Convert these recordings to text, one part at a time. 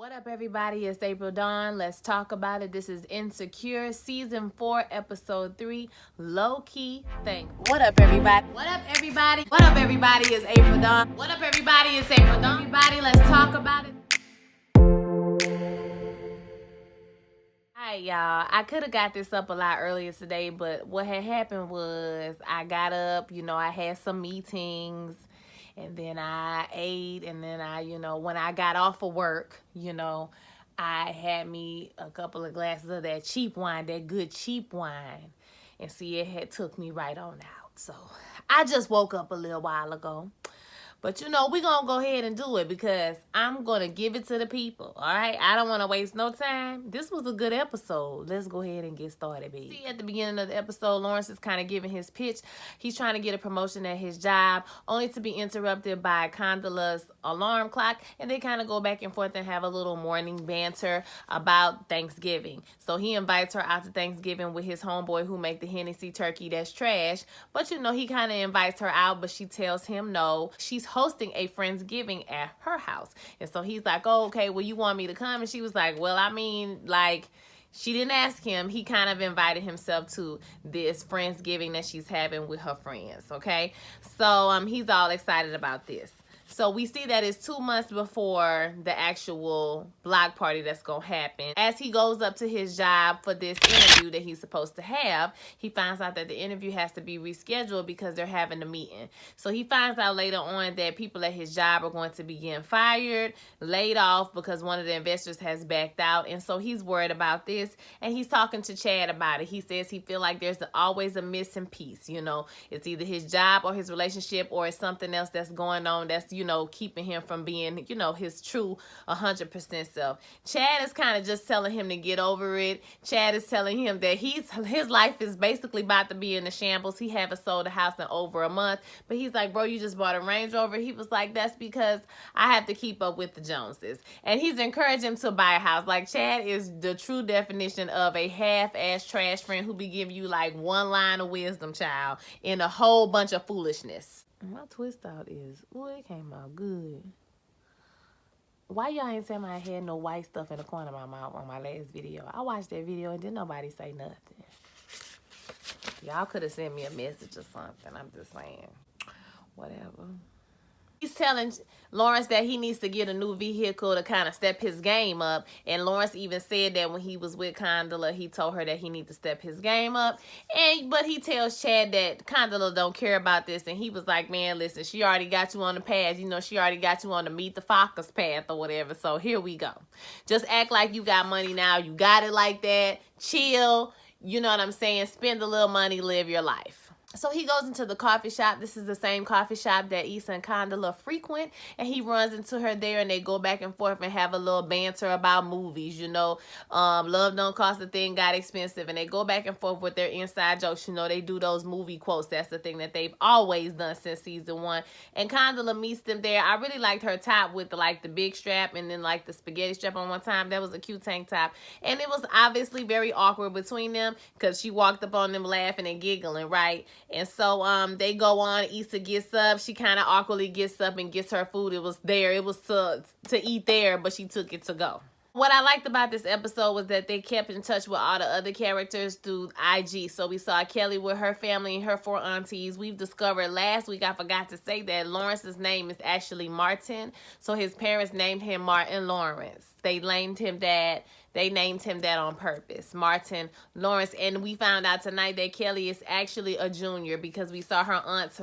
What up, everybody? It's April Dawn. Let's talk about it. This is Insecure, Season 4, Episode 3, Low-Key Thing. What up, everybody? What up, everybody? What up, everybody? It's April Dawn. What up, everybody? It's April Dawn. Everybody, let's talk about it. Hi, y'all. I could have got this up a lot earlier today, but what had happened was I got up, I had some meetings, and then I ate, and then when I got off of work, I had me a couple of glasses of that cheap wine, that good cheap wine, and see, it had took me right on out. So I just woke up a little while ago. But we're going to go ahead and do it because I'm going to give it to the people, all right? I don't want to waste no time. This was a good episode. Let's go ahead and get started, baby. See, at the beginning of the episode, Lawrence is kind of giving his pitch. He's trying to get a promotion at his job, only to be interrupted by Condola's alarm clock, and they kind of go back and forth and have a little morning banter about Thanksgiving. So he invites her out to Thanksgiving with his homeboy who make the Hennessy turkey that's trash, but he kind of invites her out, but she tells him no. She's hosting a Friendsgiving at her house. And so he's like, oh, okay, well, you want me to come? And she was like, well, she didn't ask him. He kind of invited himself to this Friendsgiving that she's having with her friends, okay? So he's all excited about this. So we see that it's 2 months before the actual block party that's going to happen. As he goes up to his job for this interview that he's supposed to have, he finds out that the interview has to be rescheduled because they're having a meeting. So he finds out later on that people at his job are going to be getting fired, laid off because one of the investors has backed out. And so he's worried about this, and he's talking to Chad about it. He says he feels like there's always a missing piece. It's either his job or his relationship, or it's something else that's going on that's keeping him from being, his true 100% self. Chad is kind of just telling him to get over it. Chad is telling him that his life is basically about to be in the shambles. He haven't sold a house in over a month, but he's like, bro, you just bought a Range Rover. He was like, that's because I have to keep up with the Joneses. And he's encouraging him to buy a house. Like, Chad is the true definition of a half-ass trash friend who be giving you like one line of wisdom, child, in a whole bunch of foolishness. My twist out is, it came out good. Why y'all ain't saying I had no white stuff in the corner of my mouth on my last video? I watched that video and didn't nobody say nothing. Y'all could have sent me a message or something. I'm just saying. Whatever. He's telling Lawrence that he needs to get a new vehicle to kind of step his game up. And Lawrence even said that when he was with Condola, he told her that he needs to step his game up. But he tells Chad that Condola don't care about this. And he was like, man, listen, she already got you on the path. She already got you on the Meet the Fockers path or whatever. So here we go. Just act like you got money now. You got it like that. Chill. You know what I'm saying? Spend a little money, live your life. So he goes into the coffee shop. This is the same coffee shop that Issa and Condola frequent. And he runs into her there, and they go back and forth and have a little banter about movies, Love don't cost a thing, got expensive. And they go back and forth with their inside jokes. They do those movie quotes. That's the thing that they've always done since season 1. And Condola meets them there. I really liked her top with the big strap and then the spaghetti strap on one time. That was a cute tank top. And it was obviously very awkward between them because she walked up on them laughing and giggling, right? And so they go on. Issa gets up. She kind of awkwardly gets up and gets her food. It was there. It was to eat there, but she took it to go. What I liked about this episode was that they kept in touch with all the other characters through IG. So we saw Kelly with her family and her 4 aunties. We've discovered last week, I forgot to say that Lawrence's name is actually Martin. So his parents named him Martin Lawrence. They named him that. They named him that on purpose, Martin Lawrence. And we found out tonight that Kelly is actually a junior because we saw her aunt's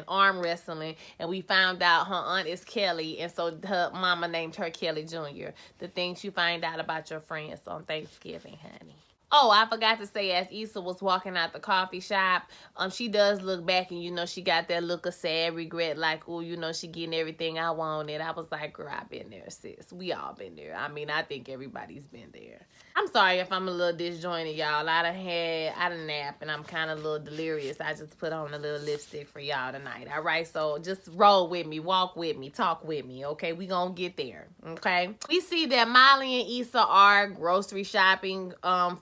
arm wrestling, and we found out her aunt is Kelly, and so her mama named her Kelly Jr. The things you find out about your friends on Thanksgiving, honey. Oh, I forgot to say, as Issa was walking out the coffee shop, she does look back, and, she got that look of sad regret, like, oh, she getting everything I wanted. I was like, girl, I've been there, sis. We all been there. I mean, I think everybody's been there. I'm sorry if I'm a little disjointed, y'all. I done nap, and I'm kind of a little delirious. I just put on a little lipstick for y'all tonight, all right? So just roll with me, walk with me, talk with me, okay? We gonna get there, Okay, we see that Molly and Issa are grocery shopping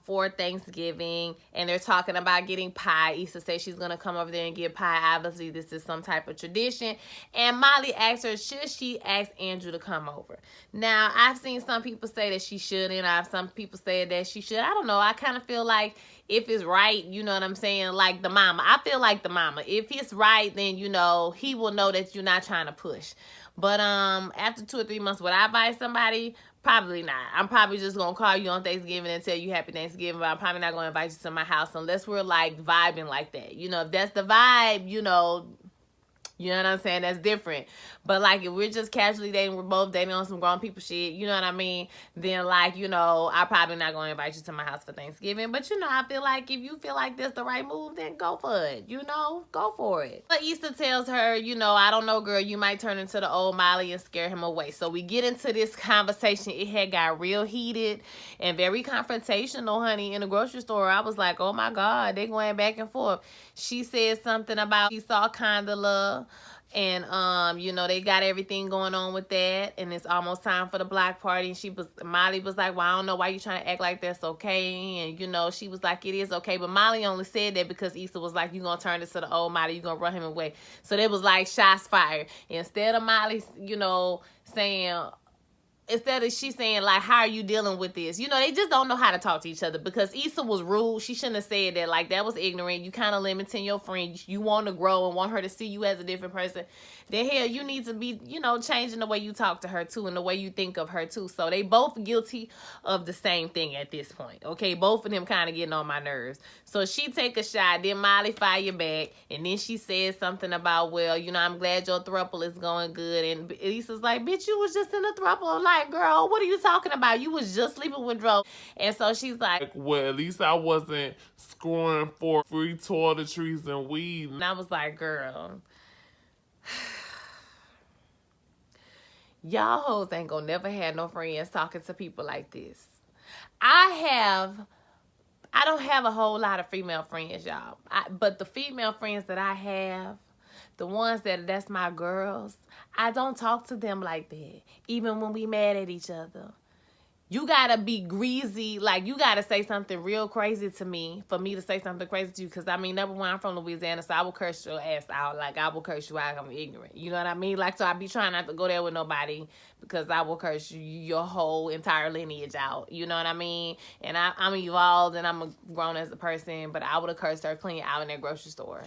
for Thanksgiving, and they're talking about getting pie. Issa says she's gonna come over there and get pie. Obviously, this is some type of tradition. And Molly asks her, should she ask Andrew to come over? Now, I've seen some people say that she shouldn't. I've some people say that she should. I don't know. I kind of feel like if it's right, you know what I'm saying? Like the mama. I feel like the mama. If it's right, then you know he will know that you're not trying to push. But after 2 or 3 months, would I invite somebody? Probably not. I'm probably just gonna call you on Thanksgiving and tell you Happy Thanksgiving, but I'm probably not gonna invite you to my house unless we're like vibing like that. You know, if that's the vibe, you know what I'm saying? That's different. But, like, if we're just casually dating, we're both dating on some grown people shit, you know what I mean? Then, like, you know, I'm probably not going to invite you to my house for Thanksgiving. But, you know, I feel like if you feel like that's the right move, then go for it. You know, go for it. But Issa tells her, you know, I don't know, girl, you might turn into the old Molly and scare him away. So we get into this conversation. It had got real heated and very confrontational, honey, in the grocery store. I was like, oh, my God, they going back and forth. She said something about she saw Condola. And you know, they got everything going on with that, and it's almost time for the block party. And Molly was like, well, I don't know why you trying to act like that's okay. And you know, she was like, it is okay. But Molly only said that because Issa was like, you gonna turn this to the old Molly, you gonna run him away. So there was like shots fired. Instead of Molly, you know, saying, instead of she saying, like, how are you dealing with this? You know, they just don't know how to talk to each other because Issa was rude. She shouldn't have said that. Like, that was ignorant. You kind of limiting your friend. You want to grow and want her to see you as a different person. Then, hell, you need to be, you know, changing the way you talk to her, too, and the way you think of her, too. So, they both guilty of the same thing at this point, okay? Both of them kind of getting on my nerves. So, she take a shot. Then Molly fire back. And then she says something about, well, you know, I'm glad your throuple is going good. And Issa's like, bitch, you was just in a throuple. Like, girl, what are you talking about? You was just sleeping with Dro. And so she's like, well, at least I wasn't scoring for free toiletries and weed. And I was like, girl, y'all hoes ain't gonna never have no friends talking to people like this. I don't have a whole lot of female friends, y'all. But the female friends that I have, the ones that's my girls, I don't talk to them like that. Even when we mad at each other. You gotta be greasy, like you gotta say something real crazy to me for me to say something crazy to you. Cause I mean, number one, I'm from Louisiana, so I will curse your ass out. Like I will curse you out. I'm ignorant. You know what I mean? Like, so I be trying not to go there with nobody because I will curse your whole entire lineage out. You know what I mean? And I'm evolved and I'm a grown as a person, but I would have cursed her clean out in that grocery store.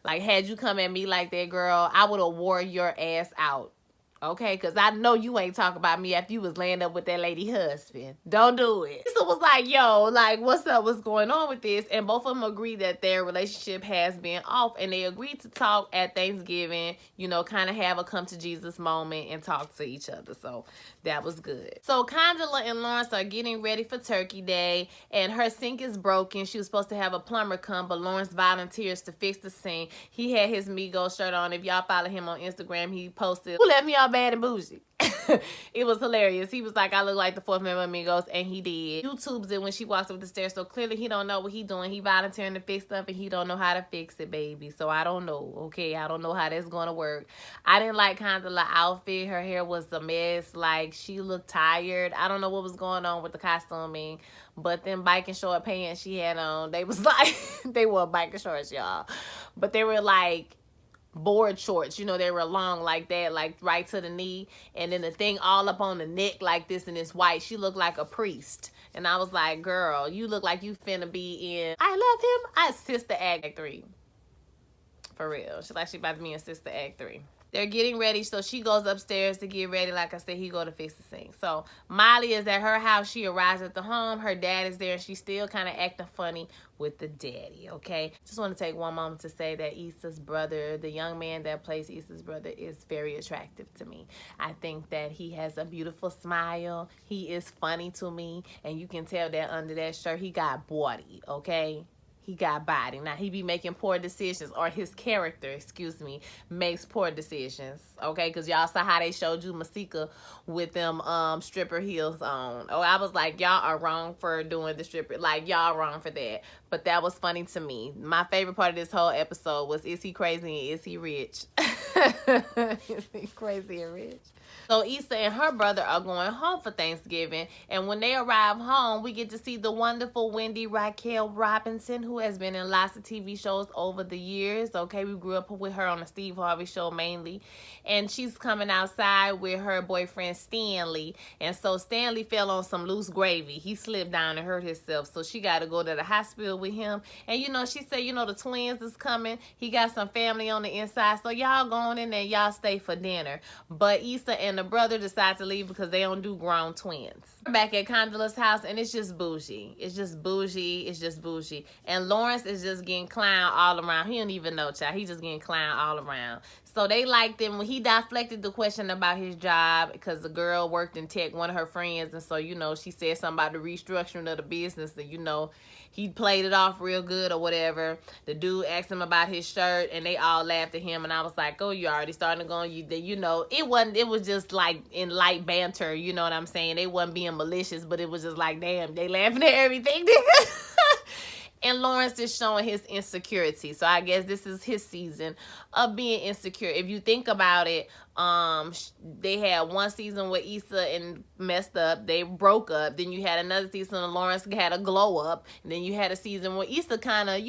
Like, had you come at me like that, girl, I would have wore your ass out. Okay, because I know you ain't talking about me after you was laying up with that lady husband. Don't do it. Issa was like, yo, like, what's up? What's going on with this? And both of them agree that their relationship has been off. And they agreed to talk at Thanksgiving, you know, kind of have a come to Jesus moment and talk to each other. So that was good. So Condola and Lawrence are getting ready for Turkey Day. And her sink is broken. She was supposed to have a plumber come, but Lawrence volunteers to fix the sink. He had his Migos shirt on. If y'all follow him on Instagram, he posted, who left me all bad and bougie? It was hilarious. He was like, I look like the fourth member of Migos, and he did. YouTube's it when she walks up the stairs, so clearly he don't know what he doing. He volunteering to fix stuff, and he don't know how to fix it, baby. So I don't know, okay? I don't know how that's gonna work. I didn't like Condola's outfit. Her hair was a mess. Like, she looked tired. I don't know what was going on with the costuming, but them biking short pants she had on, they was like, they were biking shorts, y'all. But they were like, board shorts, you know, they were long like that, like right to the knee, and then the thing all up on the neck like this, and it's white. She looked like a priest, and I was like, girl, you look like you finna be in I Love Him, Sister Act 3, for real. She like she about to be in Sister Act 3. They're getting ready, so she goes upstairs to get ready. Like I said, he go to fix the sink. So Molly is at her house. She arrives at the home. Her dad is there, and she's still kind of acting funny with the daddy, okay? Just want to take one moment to say that Issa's brother, the young man that plays Issa's brother, is very attractive to me. I think that he has a beautiful smile. He is funny to me, and you can tell that under that shirt, he got body, okay? He got body. Now, he be making poor decisions, or his character, excuse me, makes poor decisions, okay? Because y'all saw how they showed you Masika with them stripper heels on. Oh, I was like, y'all are wrong for doing the stripper. Like, y'all wrong for that. But that was funny to me. My favorite part of this whole episode was, is he crazy and is he rich? Is he crazy and rich? So Issa and her brother are going home for Thanksgiving. And when they arrive home, we get to see the wonderful Wendy Raquel Robinson, who has been in lots of TV shows over the years. Okay, we grew up with her on the Steve Harvey show mainly. And she's coming outside with her boyfriend Stanley. And so Stanley fell on some loose gravy. He slipped down and hurt himself. So she got to go to the hospital with him. And she said, the twins is coming. He got some family on the inside. So y'all going in there, y'all stay for dinner. But Issa and the brother decide to leave because they don't do grown twins. We're back at Condola's house, and it's just bougie. It's just bougie. It's just bougie. And Lawrence is just getting clown all around. He don't even know, child. He just getting clown all around. So they liked him when he deflected the question about his job because the girl worked in tech, one of her friends. And so, she said something about the restructuring of the business. And, he played it off real good or whatever. The dude asked him about his shirt, and they all laughed at him. And I was like, oh, you already starting to go on. It was just like in light banter. You know what I'm saying? They wasn't being malicious, but it was just like, damn, they laughing at everything. And Lawrence is showing his insecurity. So I guess this is his season of being insecure. If you think about it, they had one season where Issa and messed up. They broke up. Then you had another season where Lawrence had a glow up. And then you had a season where Issa kind of,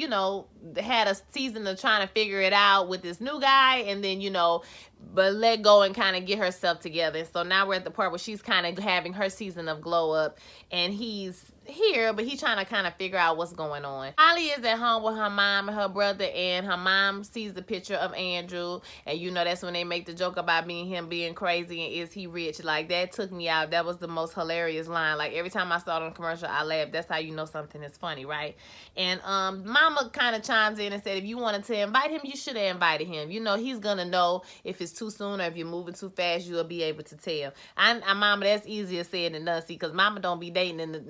had a season of trying to figure it out with this new guy. And then, but let go and kind of get herself together. So now we're at the part where she's kind of having her season of glow up. And he's here, but he's trying to kind of figure out what's going on. Holly is at home with her mom and her brother, and her mom sees the picture of Andrew, and that's when they make the joke about him being crazy and is he rich. Like, that took me out. That was the most hilarious line. Like, every time I saw it on the commercial, I laughed. That's how you know something is funny, right? And mama kind of chimes in and said, if you wanted to invite him, you should have invited him. He's gonna know if it's too soon or if you're moving too fast. You'll be able to tell. Mama, that's easier said than done. See, because mama don't be dating in the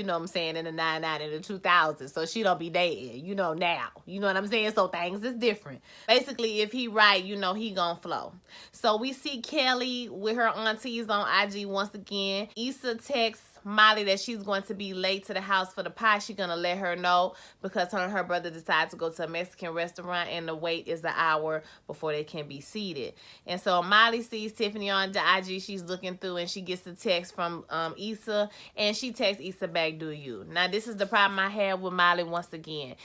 what I'm saying, in the 99 and the 2000s. So she don't be dating, now. You know what I'm saying? So things is different. Basically, if he right, he gonna flow. So we see Kelly with her aunties on IG once again. Issa texts Molly that she's going to be late to the house for the pie. She's going to let her know because her and her brother decide to go to a Mexican restaurant and the wait is an hour before they can be seated. And so Molly sees Tiffany on the IG. She's looking through and she gets a text from Issa, and she texts Issa back, do you? Now, this is the problem I have with Molly once again.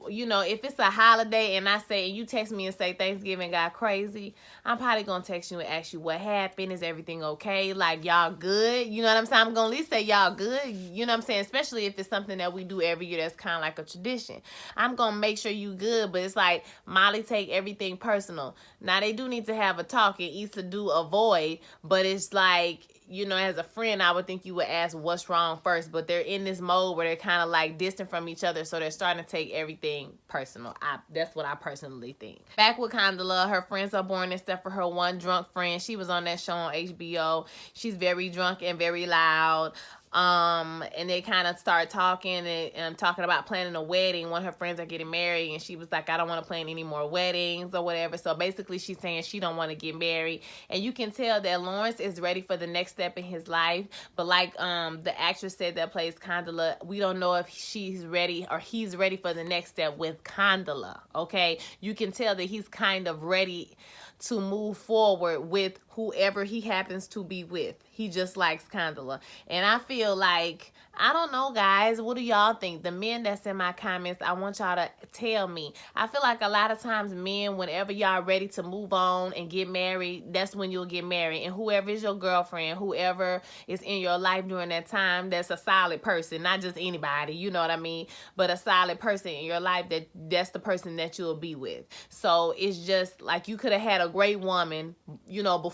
If it's a holiday and you text me and say Thanksgiving got crazy, I'm probably going to text you and ask you what happened. Is everything okay? Like, y'all good? You know what I'm saying? I'm going to at least say y'all good. You know what I'm saying? Especially if it's something that we do every year that's kind of like a tradition. I'm going to make sure you good, but it's like Molly take everything personal. Now, they do need to have a talk, and Issa do avoid, but it's like, as a friend, I would think you would ask what's wrong first, but they're in this mode where they're kind of like distant from each other, so they're starting to take everything personal. That's what I personally think. Back with Condola, her friends are boring except for her one drunk friend. She was on that show on HBO. She's very drunk and very loud. And they kind of start talking and talking about planning a wedding. One of her friends are getting married, and she was like, I don't want to plan any more weddings or whatever. So basically she's saying she don't want to get married. And you can tell that Lawrence is ready for the next step in his life. But like the actress said that plays Condola, we don't know if she's ready or he's ready for the next step with Condola. Okay, you can tell that he's kind of ready to move forward with whoever he happens to be with. He just likes Condola. And I feel like, I don't know, guys, what do y'all think? The men that's in my comments, I want y'all to tell me. I feel like a lot of times men, whenever y'all ready to move on and get married, that's when you'll get married. And whoever is your girlfriend, whoever is in your life during that time, that's a solid person, not just anybody, you know what I mean? But a solid person in your life, that's the person that you'll be with. So it's just like you could have had a great woman,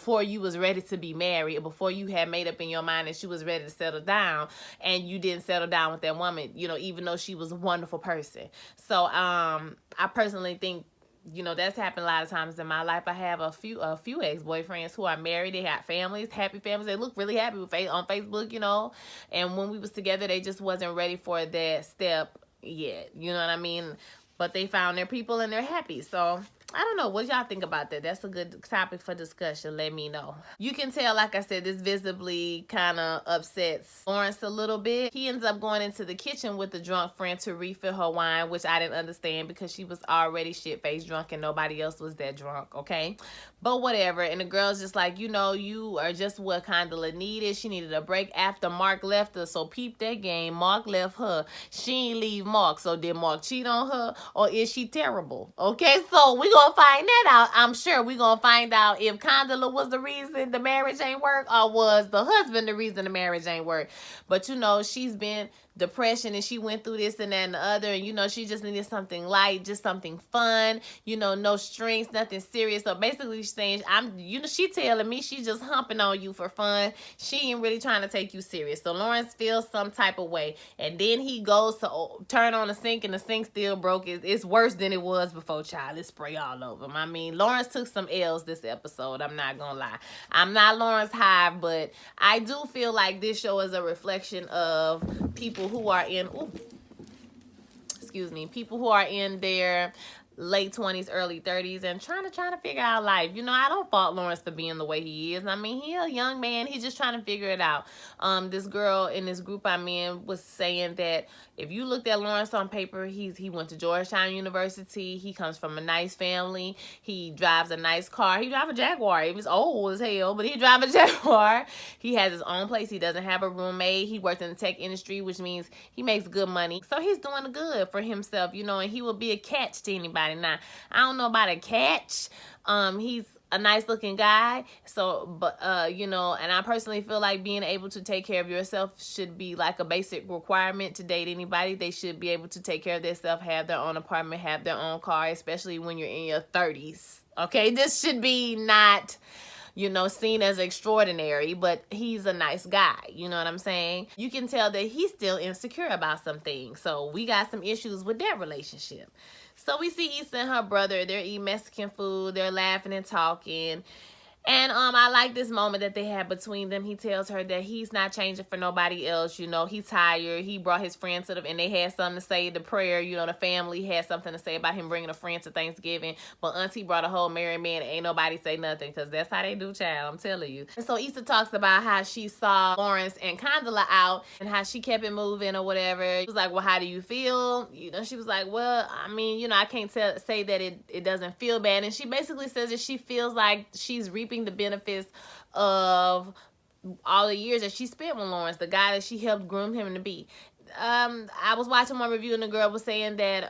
before you was ready to be married, before you had made up in your mind that she was ready to settle down, and you didn't settle down with that woman, even though she was a wonderful person. So I personally think, that's happened a lot of times in my life. I have a few ex-boyfriends who are married. They got families, happy families. They look really happy on Facebook, and when we was together, they just wasn't ready for that step yet. You know what I mean? But they found their people and they're happy. So I don't know. What y'all think about that? That's a good topic for discussion. Let me know. You can tell, like I said, this visibly kind of upsets Lawrence a little bit. He ends up going into the kitchen with the drunk friend to refill her wine, which I didn't understand because she was already shit-faced drunk and nobody else was that drunk, okay? But whatever. And the girl's just like, you are just what Condola needed. She needed a break after Mark left her. So peep that game. Mark left her. She ain't leave Mark. So did Mark cheat on her or is she terrible? Okay, so we gonna find that out. I'm sure we gonna find out if Condola was the reason the marriage ain't work or was the husband the reason the marriage ain't work. But she's been depression and she went through this and that and the other, and she just needed something light, just something fun, no strings, nothing serious. So basically she's saying, she telling me she just humping on you for fun. She ain't really trying to take you serious. So Lawrence feels some type of way, and then he goes to turn on the sink and the sink still broke. It's worse than it was before, child. It's spray all over him. I mean, Lawrence took some L's this episode. I'm not gonna lie. I'm not Lawrence Hive, but I do feel like this show is a reflection of people who are in people who are in their late 20s, early 30s and trying to figure out life. I don't fault Lawrence for being the way he is. I mean, he a young man. He's just trying to figure it out. This girl in this group I'm in was saying that if you looked at Lawrence on paper, he went to Georgetown University. He comes from a nice family. He drives a nice car. He drives a Jaguar. He was old as hell, but he drives a Jaguar. He has his own place. He doesn't have a roommate. He works in the tech industry, which means he makes good money. So he's doing good for himself, and he will be a catch to anybody. Now, I don't know about a catch. He's a nice looking guy. So, but, and I personally feel like being able to take care of yourself should be like a basic requirement to date anybody. They should be able to take care of themselves, have their own apartment, have their own car, especially when you're in your 30s. Okay, this should be not seen as extraordinary, but he's a nice guy. You know what I'm saying? You can tell that he's still insecure about some things. So we got some issues with that relationship. So we see Issa and her brother. They're eating Mexican food. They're laughing and talking. And I like this moment that they have between them. He tells her that he's not changing for nobody else. He's tired. He brought his friend to and they had something to say. The prayer, the family had something to say about him bringing a friend to Thanksgiving. But Auntie brought a whole married man and ain't nobody say nothing because that's how they do, child. I'm telling you. And so Issa talks about how she saw Lawrence and Condola out and how she kept it moving or whatever. He was like, well, how do you feel? She was like, well, I mean, I can't say that it doesn't feel bad. And she basically says that she feels like she's reaping the benefits of all the years that she spent with Lawrence, the guy that she helped groom him to be. I was watching one review and the girl was saying that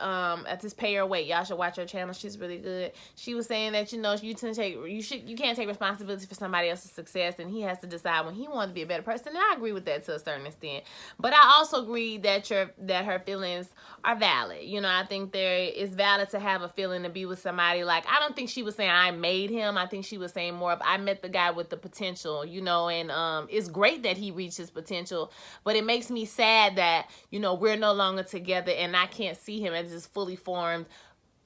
at this Pay Her Weight, y'all should watch her channel. She's really good. She was saying that you can't take responsibility for somebody else's success, and he has to decide when he wants to be a better person. And I agree with that to a certain extent, but I also agree that her feelings are valid. I think it's valid to have a feeling to be with somebody. Like, I don't think she was saying I made him. I think she was saying more of I met the guy with the potential. And it's great that he reached his potential, but it makes me sad that we're no longer together and I can't see him as this fully formed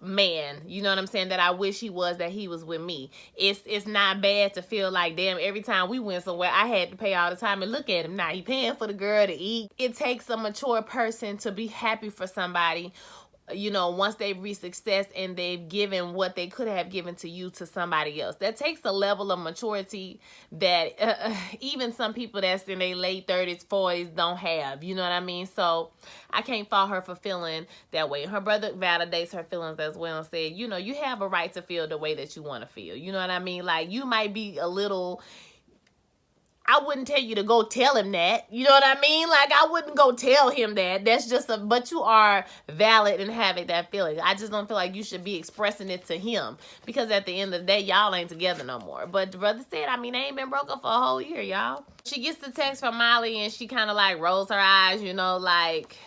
man, you know what I'm saying, that I wish he was, that he was with me. It's not bad to feel like, damn, every time we went somewhere I had to pay all the time, and look at him now, he paying for the girl to eat. It takes a mature person to be happy for somebody, once they've reached success and they've given what they could have given to you to somebody else. That takes a level of maturity that even some people that's in their late 30s, 40s don't have. You know what I mean? So I can't fault her for feeling that way. Her brother validates her feelings as well and said, you have a right to feel the way that you want to feel. You know what I mean? Like, you might be a little... I wouldn't tell you to go tell him that. You know what I mean? Like, I wouldn't go tell him that. That's just but you are valid in having that feeling. I just don't feel like you should be expressing it to him, because at the end of the day, y'all ain't together no more. But the brother said, I mean, they ain't been broke up for a whole year, y'all. She gets the text from Molly and she kind of like rolls her eyes, like,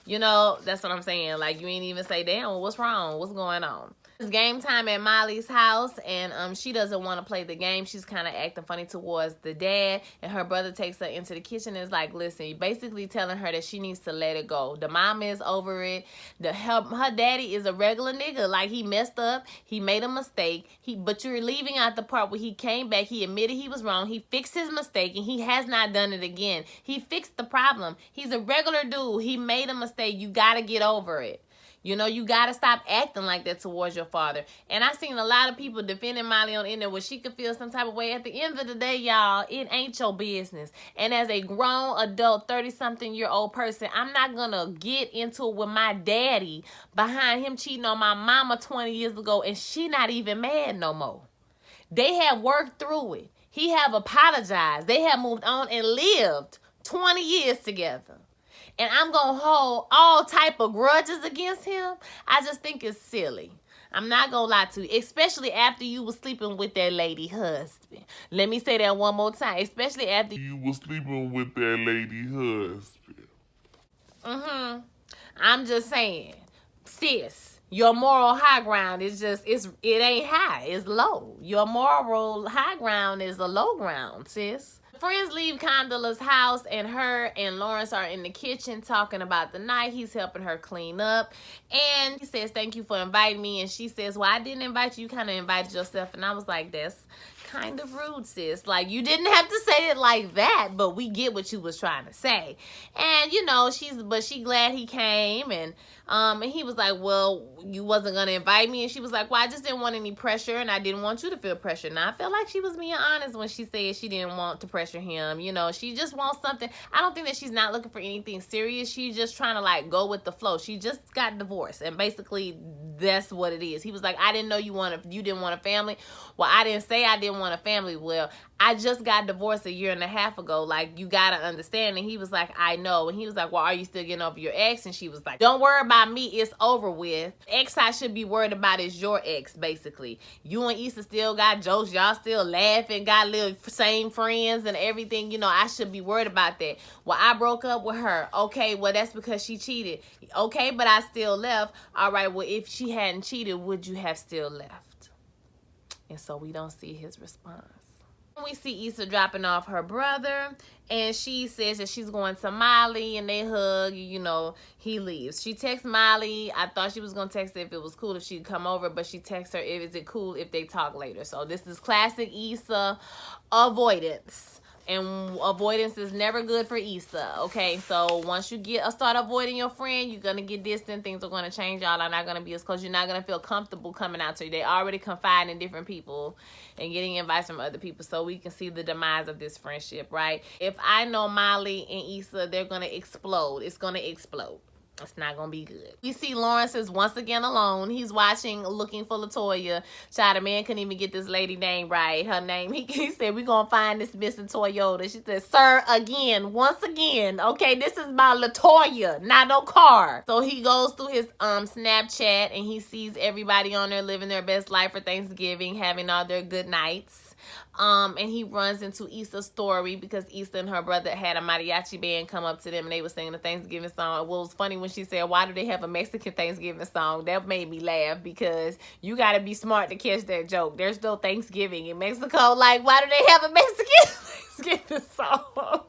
that's what I'm saying. Like, you ain't even say, damn, what's wrong? What's going on? It's game time at Molly's house, and she doesn't want to play the game. She's kind of acting funny towards the dad, and her brother takes her into the kitchen and is like, listen, basically telling her that she needs to let it go. The mom is over it. Her daddy is a regular nigga. Like, he messed up. He made a mistake. But you're leaving out the part where he came back. He admitted he was wrong. He fixed his mistake, and he has not done it again. He fixed the problem. He's a regular dude. He made a mistake. You got to get over it. You know, you got to stop acting like that towards your father. And I seen a lot of people defending Molly on the internet where she could feel some type of way. At the end of the day, y'all, it ain't your business. And as a grown adult, 30-something-year-old person, I'm not going to get into it with my daddy behind him cheating on my mama 20 years ago, and she not even mad no more. They have worked through it. He have apologized. They have moved on and lived 20 years together. And I'm going to hold all type of grudges against him. I just think it's silly. I'm not going to lie to you. Especially after you was sleeping with that lady husband. Let me say that one more time. Especially after You was sleeping with that lady husband. I'm just saying, sis, your moral high ground is just, it ain't high, it's low. Your moral high ground is a low ground, sis. Friends leave Condola's house, and her and Lawrence are in the kitchen talking about the night. He's helping her clean up, and he says, thank you for inviting me. And she says, well, I didn't invite you, you kind of invited yourself. And I was like, that's kind of rude, sis. Like, you didn't have to say it like that, but we get what you was trying to say. And you know, she glad he came. And he was like, well, you wasn't gonna invite me. And she was like, well, I just didn't want any pressure, and I didn't want you to feel pressure. Now I felt like she was being honest when she said she didn't want to pressure him. You know, she just wants something. I don't think that she's not looking for anything serious. She's just trying to like go with the flow. She just got divorced, and basically that's what it is. He was like, I didn't know you didn't want a family. Well, I didn't say I didn't want a family. Well, I just got divorced 1.5 years ago. Like, you gotta understand. And he was like, I know. And he was like, well, are you still getting over your ex? And she was like, don't worry about me, it's over with. Ex I should be worried about is your ex, basically. You and Issa still got jokes, y'all still laughing, got little same friends and everything. You know, I should be worried about that. Well, I broke up with her. Okay, well, that's because she cheated. Okay, but I still left. All right, well, if she hadn't cheated, would you have still left? And so we don't see his response. We see Issa dropping off her brother, and she says that she's going to Molly, and they hug. You know, he leaves. She texts Molly. I thought she was going to text her if it was cool if she'd come over, but she texts her, is it cool if they talk later? So this is classic Issa avoidance. And avoidance is never good for Issa, okay? So once you start avoiding your friend, you're going to get distant. Things are going to change. Y'all are not going to be as close. You're not going to feel comfortable coming out to you. They already confide in different people and getting advice from other people, so we can see the demise of this friendship, right? If I know Molly and Issa, they're going to explode. It's going to explode. It's not gonna be good. We see Lawrence is once again alone. He's watching, looking for Latoya. Child, the man couldn't even get this lady name right. Her name, he said, we're gonna find this missing Toyota. She said, sir, again, once again. Okay, this is my Latoya, not no car. So he goes through his Snapchat, and he sees everybody on there living their best life for Thanksgiving, having all their good nights. And he runs into Issa's story because Issa and her brother had a mariachi band come up to them, and they were singing the Thanksgiving song. Well, it was funny when she said, why do they have a Mexican Thanksgiving song? That made me laugh, because you got to be smart to catch that joke. There's no Thanksgiving in Mexico. Like, why do they have a Mexican Thanksgiving song?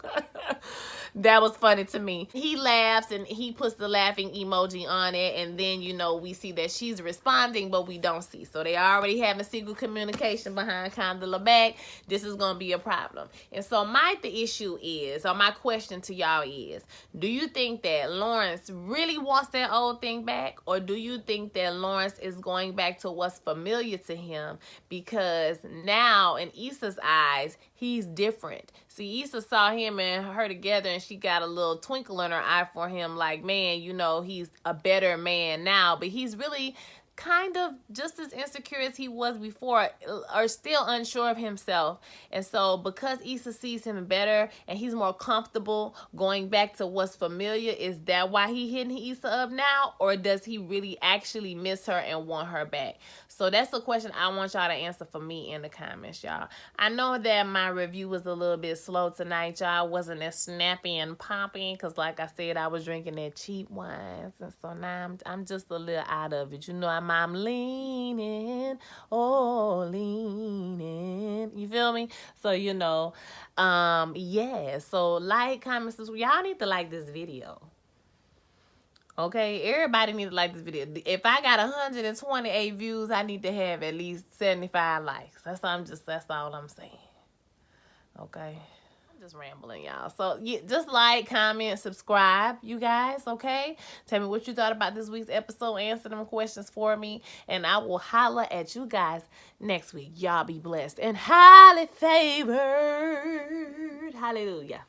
That was funny to me. He laughs, and he puts the laughing emoji on it, and then, you know, we see that she's responding, but we don't see. So they already having secret communication behind Condola back. This is going to be a problem. And so the issue is, or my question to y'all is, do you think that Lawrence really wants that old thing back? Or do you think that Lawrence is going back to what's familiar to him? Because now, in Issa's eyes, he's different. See, Issa saw him and her together, and she got a little twinkle in her eye for him, like, man, you know, he's a better man now. But he's really kind of just as insecure as he was before, or still unsure of himself. And so because Issa sees him better and he's more comfortable going back to what's familiar, is that why he hitting Issa up now? Or does he really actually miss her and want her back? So that's the question I want y'all to answer for me in the comments, y'all. I know that my review was a little bit slow tonight, y'all. Wasn't as snappy and popping, because like I said, I was drinking that cheap wines, and so now I'm just a little out of it. You know, I'm leaning, oh, leaning. You feel me? So, you know, yeah. So like, comment, subscribe. Y'all need to like this video. Okay, everybody needs to like this video. If I got 128 views, I need to have at least 75 likes. That's all I'm saying. Okay. just rambling, y'all. So just like, comment, subscribe, you guys, okay? Tell me what you thought about this week's episode. Answer them questions for me. And I will holler at you guys next week. Y'all be blessed and highly favored. Hallelujah.